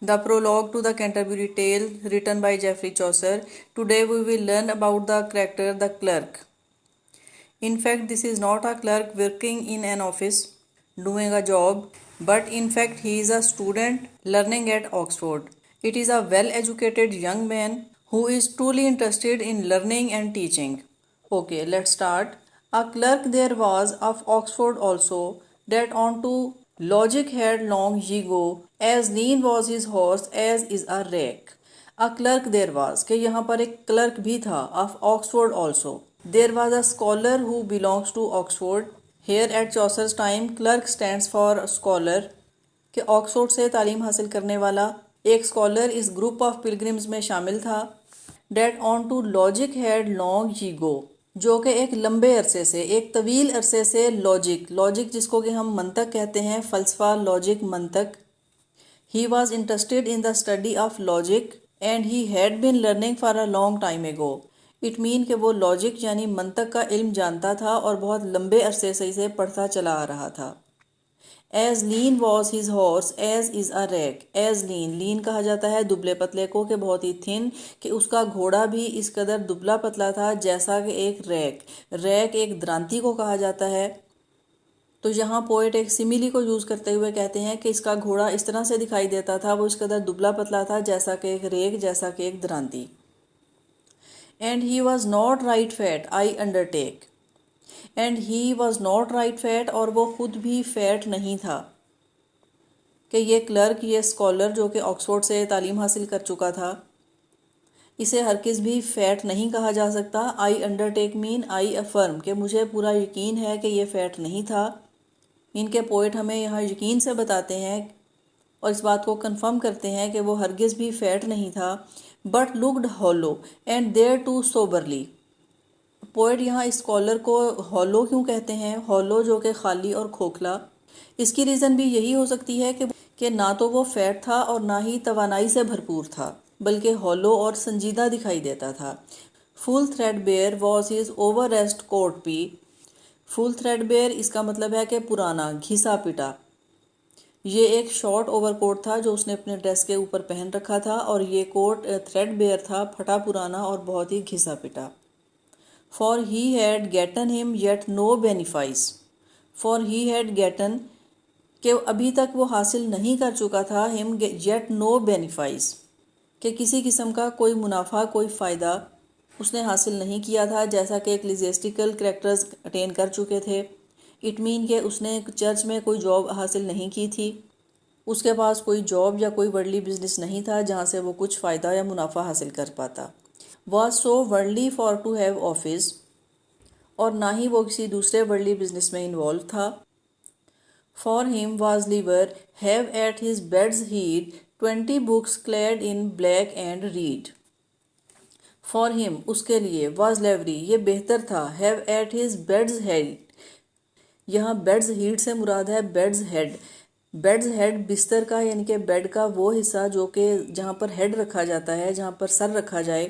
The prologue to the Canterbury Tale, written by Geoffrey Chaucer. Today we will learn about the character the clerk. In fact, this is not a clerk working in an office doing a job, but in fact he is a student learning at Oxford. It is a well-educated young man who is truly interested in learning and teaching. Okay, let's start. A clerk there was of Oxford also, that unto logic had long ye go, as lean was his horse as is a rake. A clerk there was کہ یہاں پر ایک clerk بھی تھا of Oxford also. There was a scholar who belongs to Oxford. Here at Chaucer's time, clerk stands for scholar کہ Oxford سے تعلیم حاصل کرنے والا. ایک اسکالر اس گروپ آف پلگرمز میں شامل تھا. That on to logic had long ye go, جو کہ ایک لمبے عرصے سے، ایک طویل عرصے سے لاجک جس کو کہ ہم منطق کہتے ہیں، فلسفہ، لاجک، منطق. He was interested in the study of logic and he had been learning for a long time ago. It mean کہ وہ لاجک یعنی منطق کا علم جانتا تھا اور بہت لمبے عرصے سے اسے پڑھتا چلا آ رہا تھا. As lean was his horse as is a rack. As lean کہا جاتا ہے دبلے پتلے کو کہ بہت ہی تھن، کہ اس کا گھوڑا بھی اس قدر دبلا پتلا تھا جیسا کہ ایک ریک ایک درانتی کو کہا جاتا ہے. تو یہاں پوئٹ ایک سیمیلی کو یوز کرتے ہوئے کہتے ہیں کہ اس کا گھوڑا اس طرح سے دکھائی دیتا تھا، وہ اس قدر دبلا پتلا تھا جیسا کہ ایک ریک، جیسا کہ ایک درانتی. And he was not right fat, I undertake. And he was not right fat, اور وہ خود بھی فیٹ نہیں تھا. کہ یہ کلرک، یہ اسکالر جو کہ آکسفورڈ سے تعلیم حاصل کر چکا تھا، اسے ہرگز بھی فیٹ نہیں کہا جا سکتا. آئی انڈر ٹیک مین آئی افرم، کہ مجھے پورا یقین ہے کہ یہ فیٹ نہیں تھا. ان کے پوئٹ ہمیں یہاں یقین سے بتاتے ہیں اور اس بات کو کنفرم کرتے ہیں کہ وہ ہرگز بھی فیٹ نہیں تھا. But looked hollow and there to soberly. Poet یہاں اس اسکالر کو ہالو کیوں کہتے ہیں؟ ہالو جو کہ خالی اور کھوکھلا. اس کی ریزن بھی یہی ہو سکتی ہے کہ نہ تو وہ فیٹ تھا اور نہ ہی توانائی سے بھرپور تھا، بلکہ ہالو اور سنجیدہ دکھائی دیتا تھا. Full threadbare was his overest courtepy. Full threadbare اس کا مطلب ہے کہ پرانا، گھسا پٹا. یہ ایک شارٹ اوور کوٹ تھا جو اس نے اپنے ڈریس کے اوپر پہن رکھا تھا، اور یہ کوٹ تھریڈ بیئر تھا، پھٹا پرانا اور بہت ہی گھسا پٹا. For he had gotten him yet no benefice. For he had gotten کہ ابھی تک وہ حاصل نہیں کر چکا تھا him yet no benefice کہ کسی قسم کا کوئی منافع، کوئی فائدہ اس نے حاصل نہیں کیا تھا، جیسا کہ ایکلیزیسٹیکل کریکٹرز اٹین کر چکے تھے. اٹ مین کہ اس نے چرچ میں کوئی جاب حاصل نہیں کی تھی، اس کے پاس کوئی جاب یا کوئی ورلڈلی بزنس نہیں تھا جہاں سے وہ کچھ فائدہ یا منافع حاصل کر پاتا. was so worldly for to have office، اور نہ ہی وہ کسی دوسرے ورلڈلی بزنس میں انوالو تھا. for him was liver have at his bed's head 20 books clad in black and read. for him اس کے لیے was livery یہ بہتر تھا. have at his bed's head یہاں بیڈز ہیڈ سے مراد ہے بیڈز ہیڈ. بیڈز ہیڈ بستر کا یعنی کہ بیڈ کا وہ حصہ جو کہ جہاں پر ہیڈ رکھا جاتا ہے، جہاں پر سر رکھا جائے،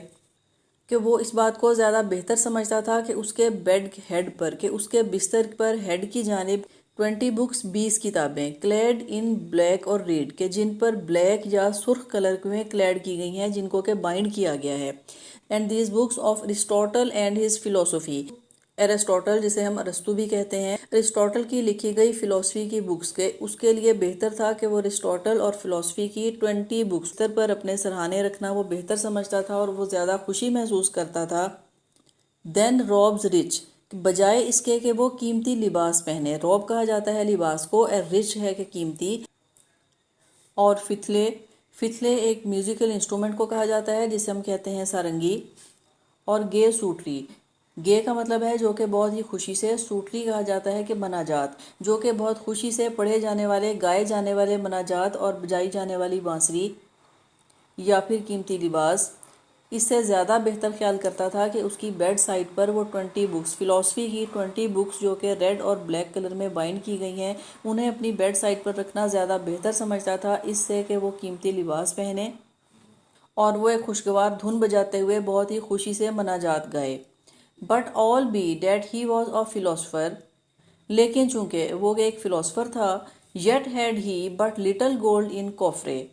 کہ وہ اس بات کو زیادہ بہتر سمجھتا تھا کہ اس کے بیڈ ہیڈ پر، کہ اس کے بستر پر ہیڈ کی جانب 20 بکس 20 کتابیں کلیڈ ان بلیک اور ریڈ کہ جن پر بلیک یا سرخ کلر میں کلیڈ کی گئی ہیں، جن کو کہ بائنڈ کیا گیا ہے. And these books of Aristotle and his philosophy. Aristotle جسے ہم ارسطو بھی کہتے ہیں، ارسطوٹل کی لکھی گئی فلاسفی کی بکس کے اس کے لیے بہتر تھا کہ وہ ارسطوٹل اور فلاسفی کی 20 بکس پر اپنے سرہانے رکھنا وہ بہتر سمجھتا تھا اور وہ زیادہ خوشی محسوس کرتا تھا. دین روبز رچ بجائے اس کے کہ وہ قیمتی لباس پہنے. روب کہا جاتا ہے لباس کو، اور رچ ہے کہ قیمتی. اور فتلے ایک میوزیکل انسٹرومنٹ کو کہا جاتا ہے جسے ہم کہتے ہیں سارنگی. اور گے سوٹری، گے کا مطلب ہے جو کہ بہت ہی خوشی سے، سوٹری کہا جاتا ہے کہ مناجات، جو کہ بہت خوشی سے پڑھے جانے والے، گائے جانے والے مناجات اور بجائی جانے والی بانسری. یا پھر قیمتی لباس. اس سے زیادہ بہتر خیال کرتا تھا کہ اس کی بیڈ سائڈ پر وہ 20 بکس، فلاسفی کی 20 بکس جو کہ ریڈ اور بلیک کلر میں بائنڈ کی گئی ہیں، انہیں اپنی بیڈ سائڈ پر رکھنا زیادہ بہتر سمجھتا تھا اس سے کہ وہ قیمتی لباس پہنے اور وہ ایک خوشگوار دھن بجاتے ہوئے بہت ہی خوشی سے مناجات گائے. But all be that he was a philosopher, لیکن چونکہ وہ ایک فلاسفر تھا. Yet had he but little gold in coffer,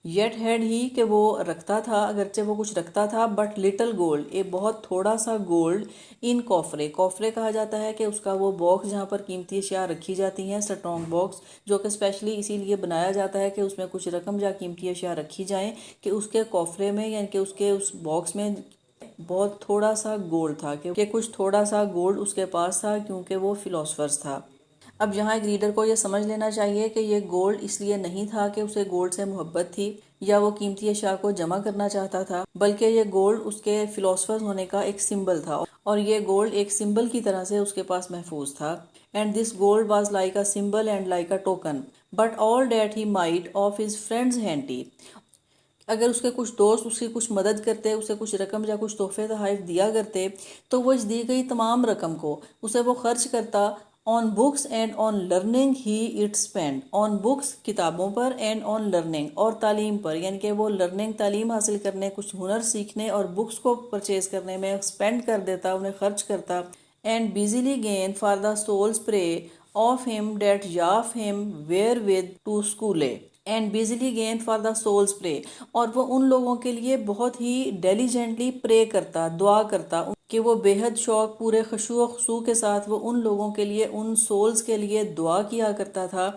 yet had he کہ وہ رکھتا تھا، اگرچہ وہ کچھ رکھتا تھا، بٹ لٹل گولڈ ایک بہت تھوڑا سا گولڈ ان کوفرے، کوفرے کہا جاتا ہے کہ اس کا وہ باکس جہاں پر قیمتی اشیاء رکھی جاتی ہیں، سٹرونگ باکس، جو کہ اسپیشلی اسی لیے بنایا جاتا ہے کہ اس میں کچھ رقم یا قیمتی اشیاء رکھی جائیں، کہ اس کے کوفرے میں یعنی کہ اس کے اس باکس میں بہت تھوڑا سا گولڈ تھا، کہ کچھ تھوڑا سا گولڈ اس کے پاس تھا کیونکہ وہ فلاسفرز تھا۔ اب یہاں ایک ریڈر کو یہ سمجھ لینا چاہیے کہ یہ گولڈ اس لیے نہیں تھا کہ اسے گولڈ سے محبت تھی یا وہ قیمتی اشیاء کو جمع کرنا چاہتا تھا، بلکہ یہ گولڈ اس کے فلاسفر ہونے کا ایک سمبل تھا، اور یہ گولڈ ایک سمبل کی طرح سے اس کے پاس محفوظ تھا۔ And this gold was like a symbol and like a token but all that he might of his friends handy. اگر اس کے کچھ دوست اس کی کچھ مدد کرتے، اسے کچھ رقم یا کچھ تحفے تحائف دیا کرتے، تو وہ اس دی گئی تمام رقم کو اسے وہ خرچ کرتا on books and on learning he it spend, on books کتابوں پر، اینڈ آن لرننگ اور تعلیم پر، یعنی کہ وہ لرننگ تعلیم حاصل کرنے، کچھ ہنر سیکھنے اور بکس کو پرچیز کرنے میں اسپینڈ کر دیتا، انہیں خرچ کرتا۔ And busily gan for the souls pray of them that gave him wherewith to school, and busily gan for the souls pray, اور وہ ان لوگوں کے لیے بہت ہی ڈیلیجنٹلی پرے کرتا، دعا کرتا، کہ وہ بے حد شوق، پورے خشوع و خضوع کے ساتھ وہ ان لوگوں کے لیے، ان سولز کے لیے دعا کیا کرتا تھا،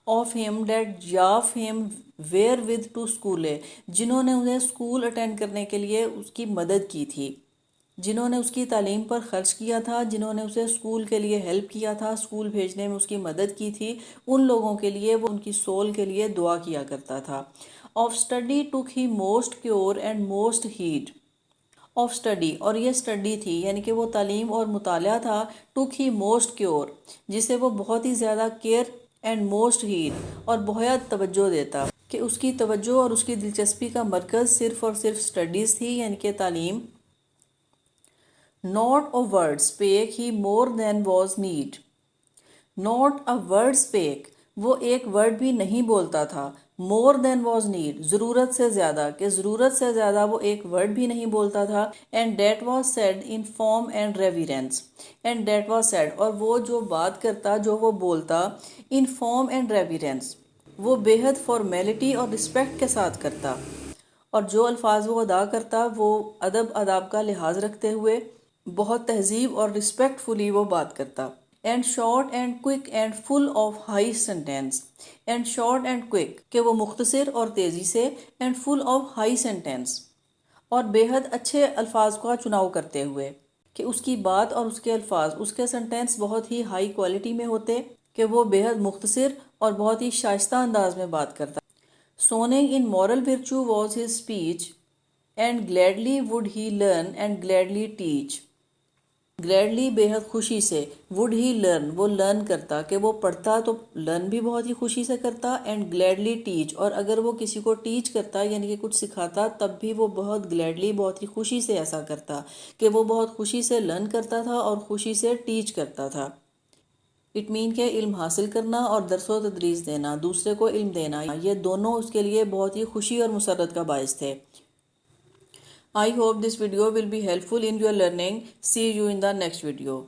of them that gave him wherewith to اسکولے، جنہوں نے انہیں اسکول اٹینڈ کرنے کے لیے اس کی مدد کی تھی، جنہوں نے اس کی تعلیم پر خرچ کیا تھا، جنہوں نے اسے اسکول کے لیے ہیلپ کیا تھا، اسکول بھیجنے میں اس کی مدد کی تھی، ان لوگوں کے لیے وہ ان کی سول کے لیے دعا کیا کرتا تھا۔ Of study tick he most cure and most head, of study, اور یہ اسٹڈی تھی یعنی کہ وہ تعلیم اور مطالعہ تھا، ٹک ہی موسٹ کیور جسے وہ بہت ہی زیادہ کیئر، اینڈ موسٹ ہیڈ اور بہت توجہ دیتا، کہ اس کی توجہ اور اس کی دلچسپی کا مرکز صرف اور صرف اسٹڈیز تھی، یعنی کہ تعلیم۔ Not a word spake he more than was need. Not a word spake، وہ ایک ورڈ بھی نہیں بولتا تھا، more than was need، ضرورت سے زیادہ، کہ ضرورت سے زیادہ وہ ایک ورڈ بھی نہیں بولتا تھا، and that was said in form and reverence، and that was said، اور وہ جو بات کرتا، جو وہ بولتا، in form and reverence، وہ بے حد فارمیلٹی اور رسپیکٹ کے ساتھ کرتا، اور جو الفاظ وہ ادا کرتا وہ ادب آداب کا لحاظ رکھتے ہوئے بہت تہذیب اور رسپیکٹ فلی وہ بات کرتا۔ And short and quick and full of high sentence, and short and quick کہ وہ مختصر اور تیزی سے، and full of high sentence اور بے حد اچھے الفاظ کا چناؤ کرتے ہوئے، کہ اس کی بات اور اس کے الفاظ، اس کے سینٹینس بہت ہی ہائی کوالٹی میں ہوتے، کہ وہ بے حد مختصر اور بہت ہی شائستہ انداز میں بات کرتا۔ سوننگ ان moral virtue was his speech and gladly would he learn and gladly teach، گلیڈلی بے حد خوشی سے، وڈ ہی لرن وہ لرن کرتا، کہ وہ پڑھتا تو لرن بھی بہت ہی خوشی سے کرتا، اینڈ گلیڈلی ٹیچ، اور اگر وہ کسی کو ٹیچ کرتا یعنی کہ کچھ سکھاتا تب بھی وہ بہت گلیڈلی بہت ہی خوشی سے ایسا کرتا، کہ وہ بہت خوشی سے لرن کرتا تھا اور خوشی سے ٹیچ کرتا تھا۔ اٹ مین کہ علم حاصل کرنا اور درس و تدریس دینا، دوسرے کو علم دینا، یہ دونوں اس کے لیے بہت ہی خوشی اور مسرت کا باعث تھے۔ I hope this video will be helpful in your learning. See you in the next video.